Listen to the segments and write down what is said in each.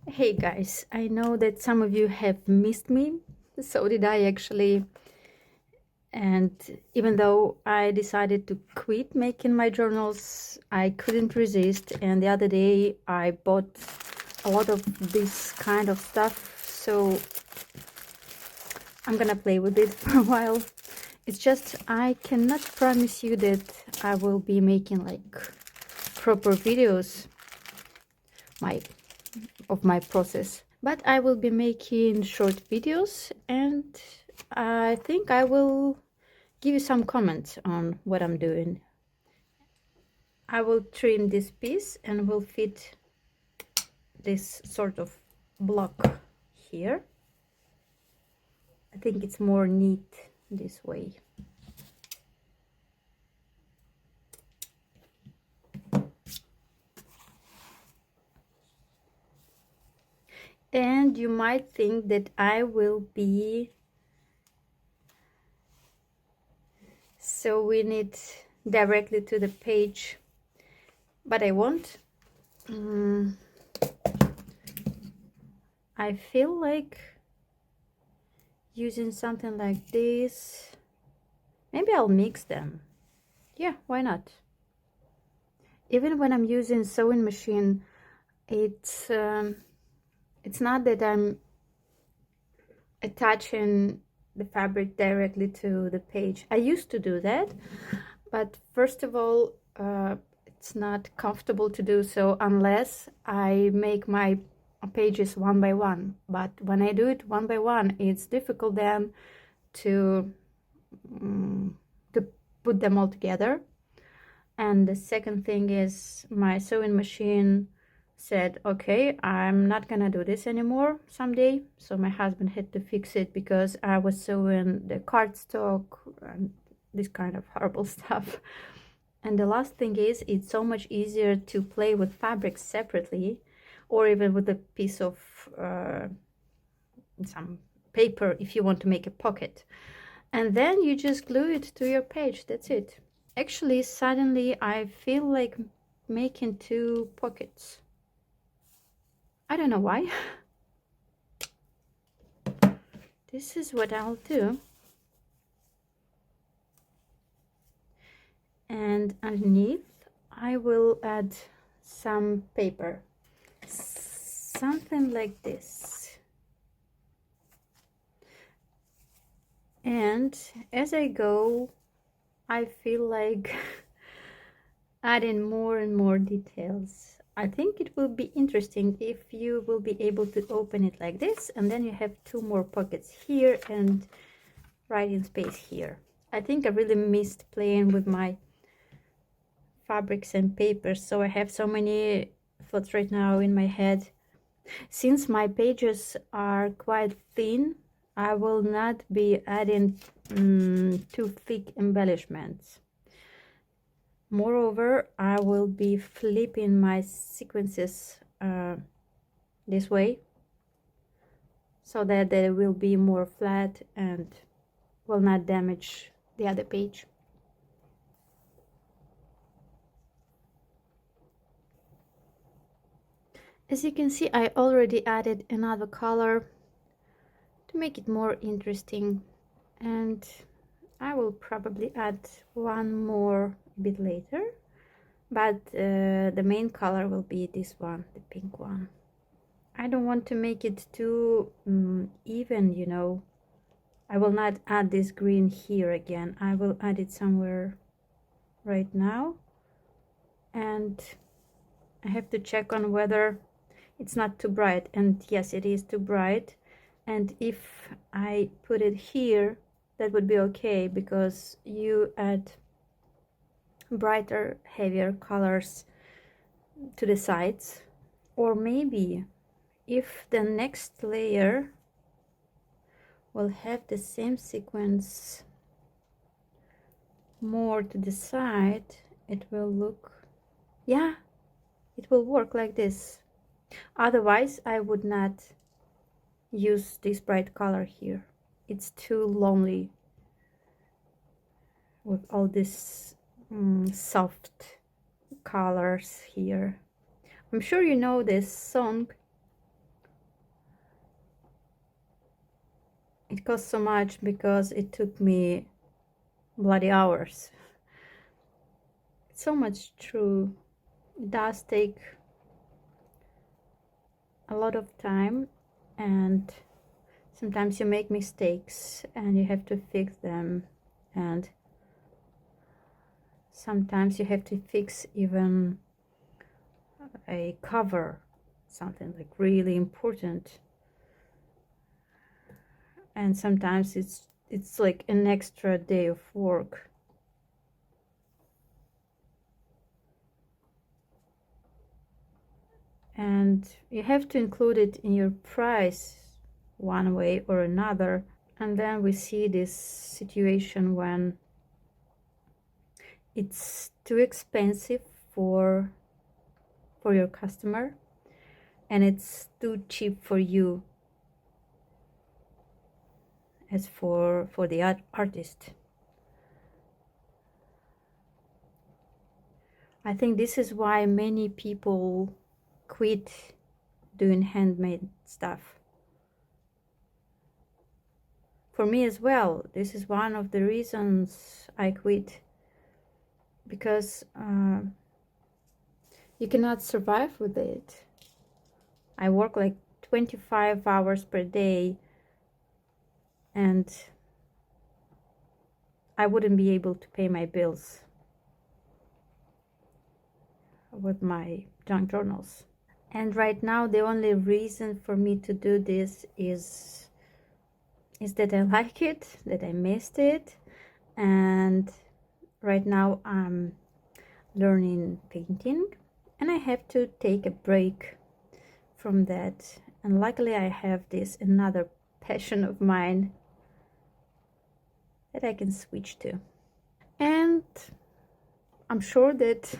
Hey guys, I know that some of you have missed me. So did I actually. And even though I decided to quit making my journals, I couldn't resist. And the other day I bought a lot of this kind of stuff. So I'm gonna play with it for a while. It's just I cannot promise you that I will be making like proper videos my of my process, but I will be making short videos, and I think I will give you some comments on what I'm doing. I will trim this piece and will fit this sort of block here. I think it's more neat this way. And you might think that I will be sewing it directly to the page, but I won't. I feel like using something like this. Maybe I'll mix them. Yeah, why not? Even when I'm using sewing machine, it's not that I'm attaching the fabric directly to the page. I used to do that, but first of all, it's not comfortable to do so unless I make my pages one by one. But when I do it one by one, it's difficult then to to put them all together. And the second thing is my sewing machine said, okay, I'm not gonna do this anymore someday. So my husband had to fix it because I was sewing the cardstock and this kind of horrible stuff. And the last thing is, it's so much easier to play with fabrics separately, or even with a piece of some paper if you want to make a pocket. And then you just glue it to your page. That's it. Actually, suddenly I feel like making two pockets. I don't know why. This is what I'll do. And underneath I will add some paper. Something like this. And as I go, I feel like adding more and more details. I think it will be interesting if you will be able to open it like this, and then you have two more pockets here and writing space here. I think I really missed playing with my fabrics and papers, so I have so many thoughts right now in my head. Since my pages are quite thin, I will not be adding too thick embellishments. Moreover, I will be flipping my sequences this way so that they will be more flat and will not damage the other page. As you can see, I already added another color to make it more interesting, and I will probably add one more a bit later, but the main color will be this one, the pink one. I don't want to make it too even, you know. I will not add this green here again. I will add it somewhere right now, and I have to check on whether it's not too bright. And yes, it is too bright, and if I put it here, that would be okay, because you add brighter, heavier colors to the sides. Or maybe if the next layer will have the same sequence more to the side, it will look, yeah, it will work like this. Otherwise I would not use this bright color here. It's too lonely with all these soft colors here. I'm sure you know this song, it cost so much because it took me bloody hours. It's so much true. It does take a lot of time, and sometimes you make mistakes and you have to fix them, and sometimes you have to fix even a cover, something like really important, and sometimes it's like an extra day of work. And you have to include it in your price one way or another. And then we see this situation when it's too expensive for your customer and it's too cheap for you as for the artist. I think this is why many people quit doing handmade stuff. For me as well, this is one of the reasons I quit, because you cannot survive with it. I work like 25 hours per day, and I wouldn't be able to pay my bills with my junk journals. And right now the only reason for me to do this is that I like it, that I missed it, and right now I'm learning painting and I have to take a break from that. And luckily I have this another passion of mine that I can switch to. And I'm sure that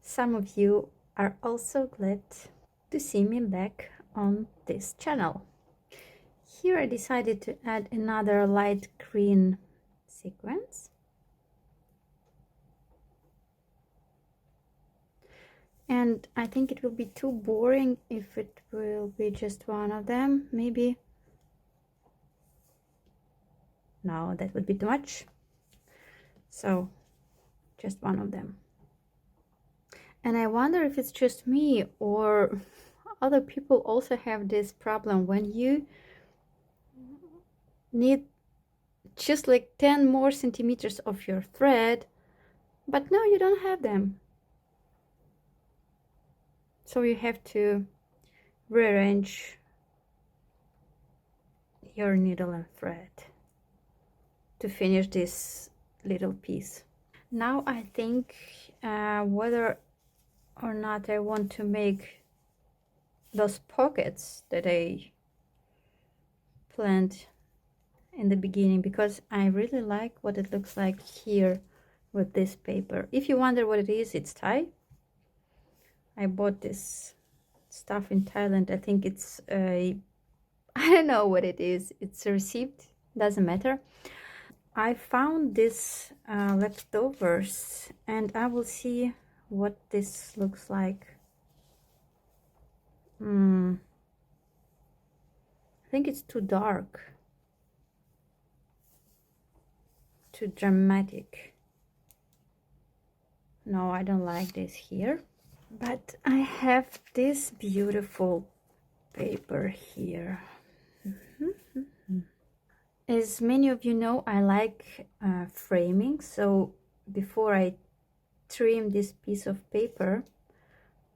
some of you are also glad to see me back on this channel. Here I decided to add another light green sequence. And I think it will be too boring if it will be just one of them, maybe. No, that would be too much. So, just one of them. And I wonder if it's just me or other people also have this problem when you need just like 10 more centimeters of your thread, but now you don't have them. So you have to rearrange your needle and thread to finish this little piece. Now I think whether or not I want to make those pockets that I planned in the beginning, because I really like what it looks like here with this paper. If you wonder what it is, it's Thai. I bought this stuff in Thailand. I think it's a, I don't know what it is. It's a receipt, doesn't matter. I found this leftovers and I will see what this looks like. I think it's too dark, too dramatic. No, I don't like this here. But I have this beautiful paper here. As many of you know, I like framing, so before I trim this piece of paper,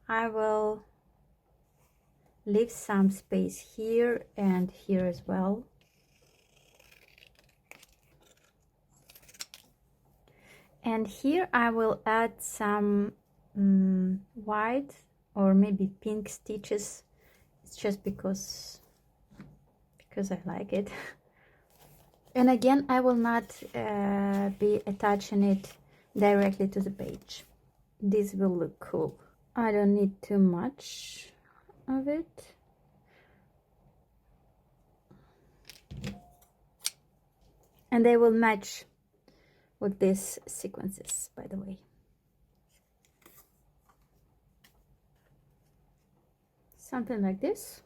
I will leave some space here and here as well. And here I will add some white or maybe pink stitches. It's just because I like it. And again, I will not be attaching it directly to the page. This will look cool. I don't need too much of it. And they will match with these sequences, by the way. Something like this.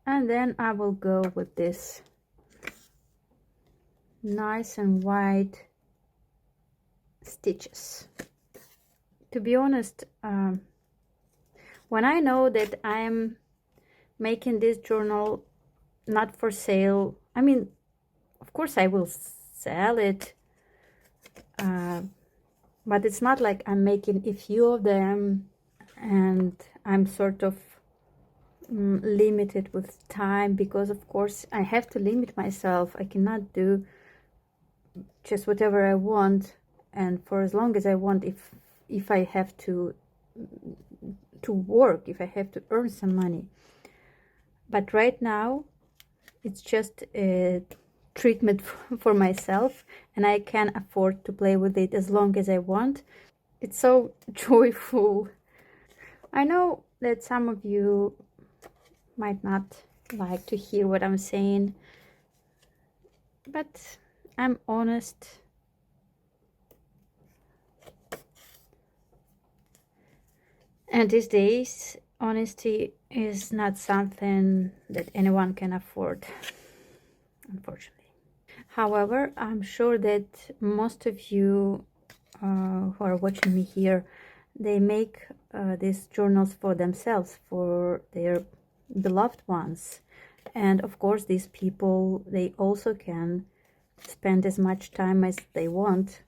And then I will go with this nice and wide stitches. To be honest, when I know that I'm making this journal not for sale, I mean, of course I will sell it, but it's not like I'm making a few of them and I'm sort of limited with time, because of course I have to limit myself. I cannot do just whatever I want and for as long as I want. If I have to work, if I have to earn some money. But right now it's just a treatment for myself, and I can afford to play with it as long as I want. It's so joyful. I know that some of you might not like to hear what I'm saying, but I'm honest. And these days, honesty is not something that anyone can afford, unfortunately. However, I'm sure that most of you who are watching me here, they make these journals for themselves, for their beloved ones. And of course, these people, they also can spend as much time as they want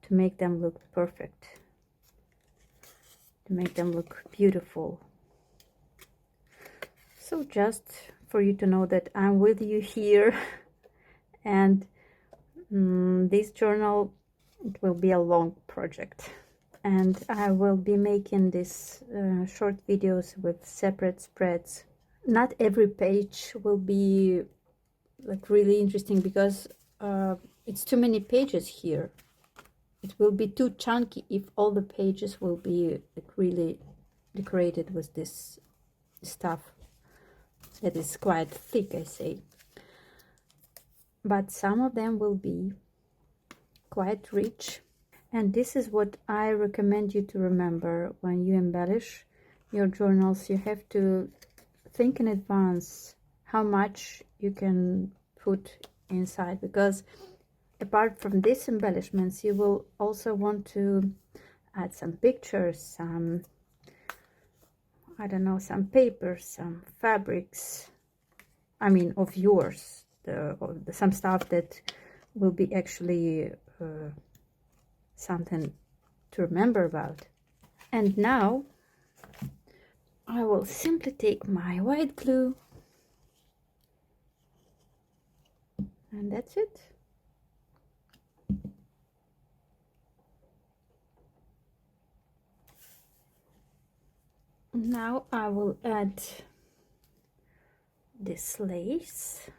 to make them look perfect, to make them look beautiful. So just for you to know that I'm with you here. And this journal, it will be a long project, and I will be making these short videos with separate spreads. Not every page will be like really interesting, because it's too many pages here. It will be too chunky if all the pages will be like really decorated with this stuff that is quite thick, I say. But some of them will be quite rich. And this is what I recommend you to remember when you embellish your journals. You have to think in advance how much you can put inside, because apart from these embellishments, you will also want to add some pictures, some, I don't know, some papers, some fabrics, I mean of yours, some stuff that will be actually something to remember about. And now I will simply take my white glue, and that's it. Now I will add this lace,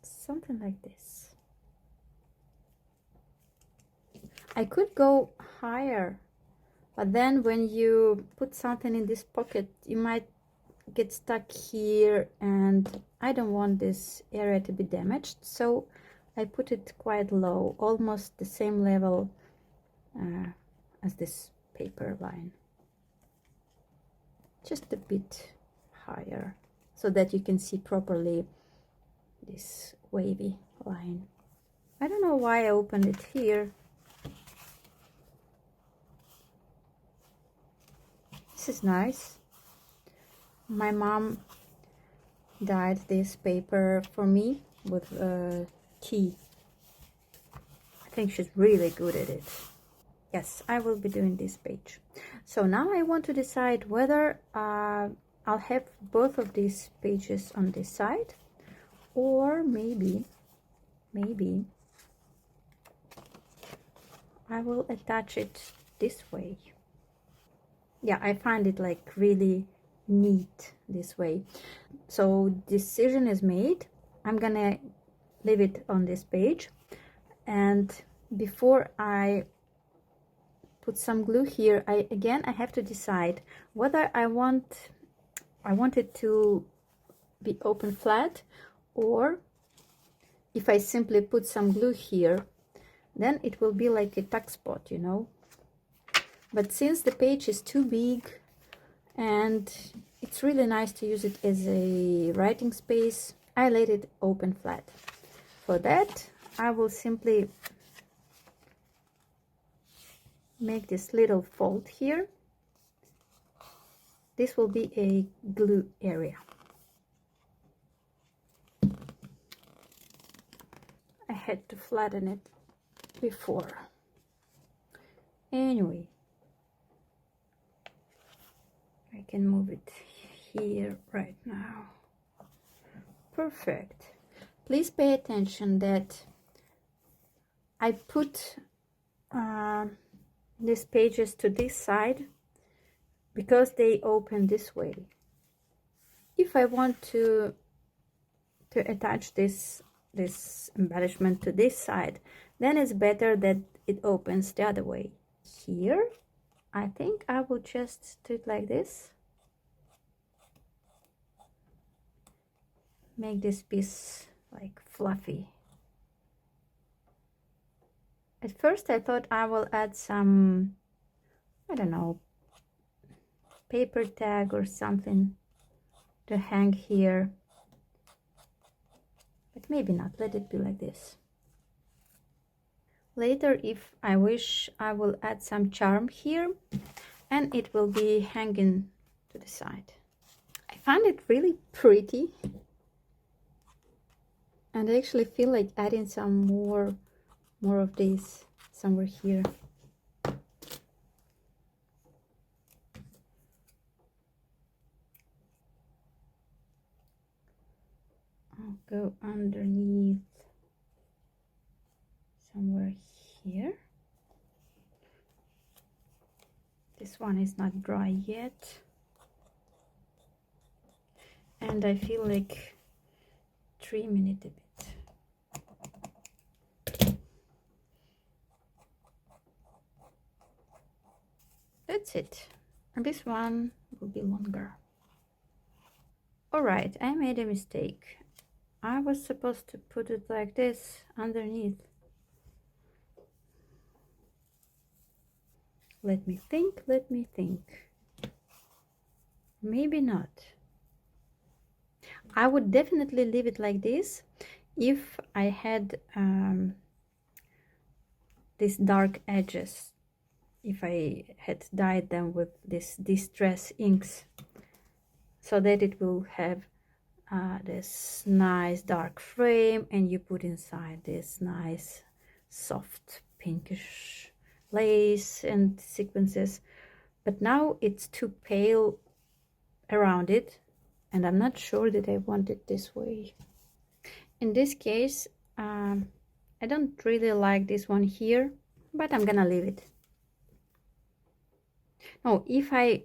something like this. I could go higher, but then when you put something in this pocket, you might get stuck here, and I don't want this area to be damaged, so I put it quite low, almost the same level as this paper line, just a bit higher, so that you can see properly this wavy line. I don't know why I opened it here. This is nice. My mom dyed this paper for me with tea. I think she's really good at it. Yes, I will be doing this page. So now I want to decide whether I'll have both of these pages on this side, or maybe I will attach it this way. Yeah, I find it like really neat this way. So decision is made. I'm gonna leave it on this page, and before I put some glue here, I have to decide whether I want it to be open flat, or if I simply put some glue here, then it will be like a tuck spot, you know. But since the page is too big and it's really nice to use it as a writing space, I let it open flat. For that, I will simply make this little fold here. This will be a glue area. I had to flatten it before. Anyway, I can move it here right now. Perfect. Please pay attention that I put these pages to this side because they open this way. If I want to attach this embellishment to this side, then it's better that it opens the other way. Here, I think I will just do it like this. Make this piece like fluffy. At first I thought I will add some, I don't know, paper tag or something to hang here, but maybe not. Let it be like this. Later, if I wish, I will add some charm here and it will be hanging to the side. I find it really pretty and I actually feel like adding some more of this somewhere here. I'll go underneath somewhere here. This one is not dry yet. And I feel like trimming it a bit. That's it. And this one will be longer. Alright, I made a mistake. I was supposed to put it like this underneath. Let me think. Maybe not. I would definitely leave it like this if I had these dark edges, if I had dyed them with this distress inks, so that it will have this nice dark frame and you put inside this nice soft pinkish lace and sequences. But now it's too pale around it and I'm not sure that I want it this way. In this case, I don't really like this one here, but I'm gonna leave it. No, if I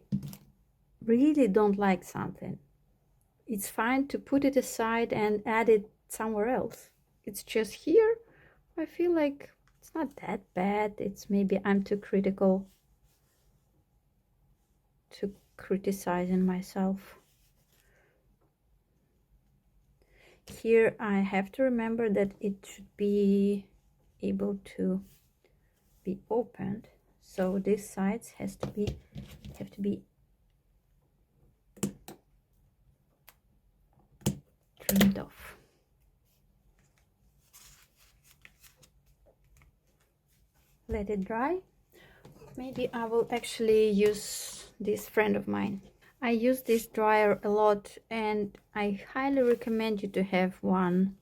really don't like something, it's fine to put it aside and add it somewhere else. It's just here, I feel like it's not that bad. It's maybe I'm too critical, to criticizing myself. Here I have to remember that it should be able to be opened, so these sides have to be trimmed off. Let it dry. Maybe I will actually use this friend of mine. I use this dryer a lot and I highly recommend you to have one.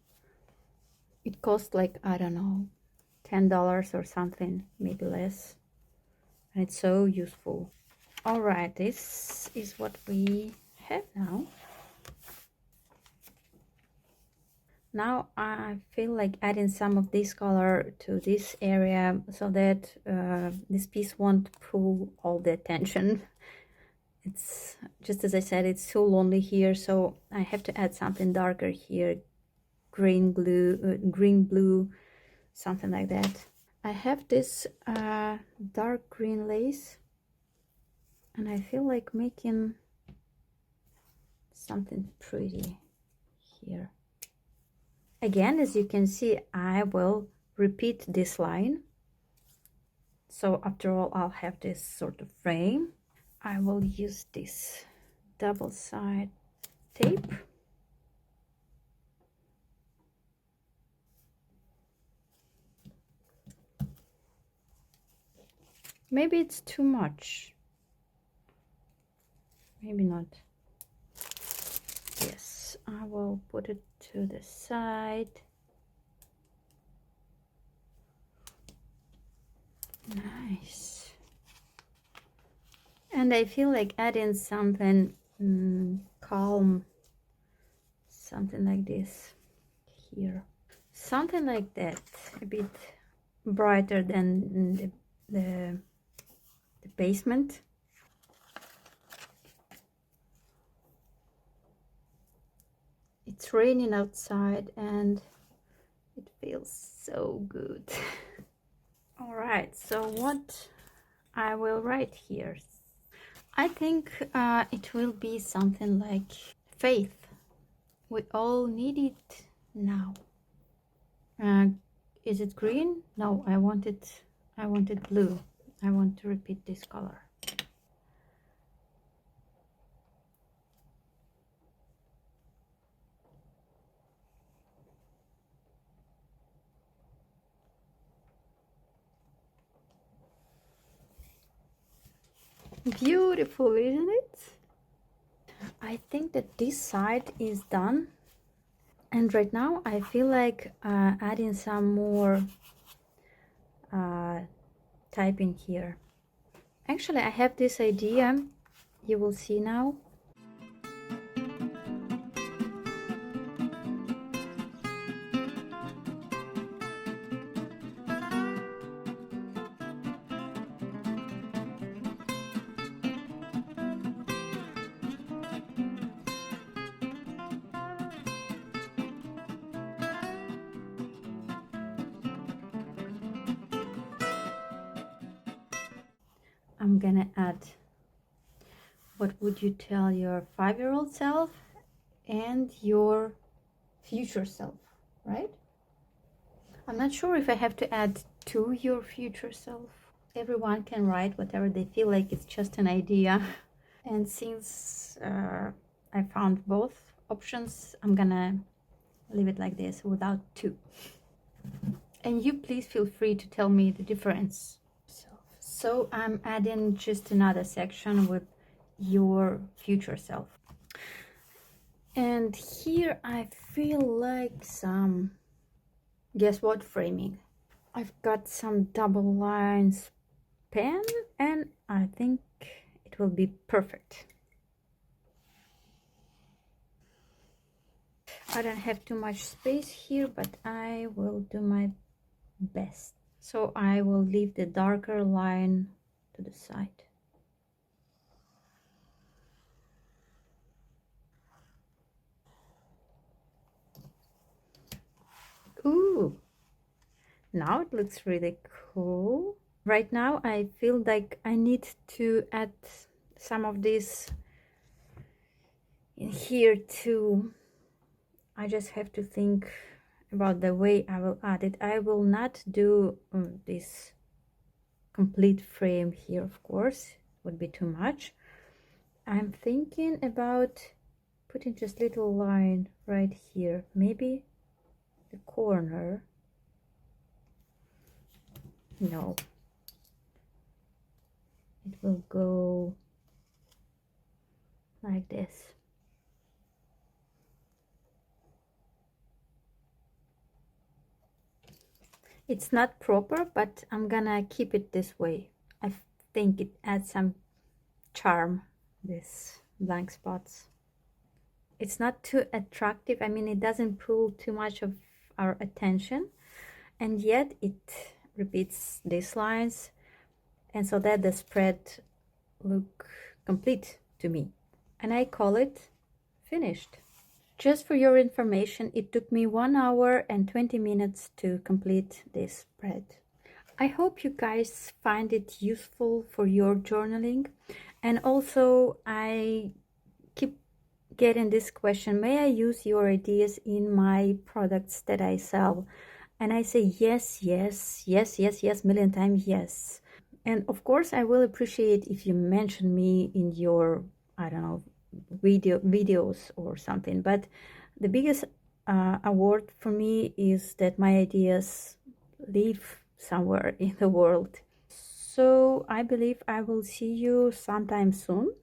It costs like, I don't know, $10 or something, maybe less. And it's so useful. All right, this is what we have now. Now I feel like adding some of this color to this area so that this piece won't pull all the attention. It's just as I said, it's so lonely here, so I have to add something darker here, green blue, something like that. I have this dark green lace and I feel like making something pretty here. Again, as you can see, I will repeat this line. So after all, I'll have this sort of frame. I will use this double side tape. Maybe it's too much. Maybe not. Yes, I will put it to the side. Nice. And I feel like adding something calm, something like this here. Something like that, a bit brighter than the basement. It's raining outside and it feels so good. All right, so what I will write here, I think it will be something like faith. We all need it now. Is it green? No, I wanted blue. I want to repeat this color. Beautiful, isn't it? I think that this side is done, and right now I feel like adding some more typing here. Actually, I have this idea, you will see now. I'm gonna add, what would you tell your 5-year-old self and your future self, right? I'm not sure if I have to add to your future self. Everyone can write whatever they feel like, it's just an idea. And since I found both options, I'm gonna leave it like this without two. And you please feel free to tell me the difference. So I'm adding just another section with your future self. And here I feel like some, guess what, framing. I've got some double lines pen and I think it will be perfect. I don't have too much space here, but I will do my best. So I will leave the darker line to the side. Ooh, now it looks really cool. Right now I feel like I need to add some of this in here too. I just have to think about the way I will add it. I will not do this complete frame here, of course, would be too much. I'm thinking about putting just little line right here, maybe the corner. No, it will go like this. It's not proper, but I'm gonna keep it this way. I think it adds some charm, this blank spots. It's not too attractive. I mean, it doesn't pull too much of our attention, and yet it repeats these lines, and so that the spread look complete to me. And I call it finished. Just for your information, it took me 1 hour and 20 minutes to complete this spread. I hope you guys find it useful for your journaling. And also, I keep getting this question, may I use your ideas in my products that I sell? And I say yes, yes, yes, yes, yes, million times yes. And of course, I will appreciate if you mention me in your, I don't know, videos or something. But the biggest award for me is that my ideas live somewhere in the world. So I believe I will see you sometime soon.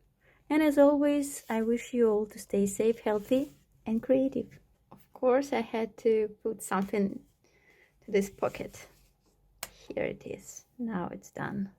And as always, I wish you all to stay safe, healthy, and creative. Of course, I had to put something to this pocket. Here it is. Now it's done.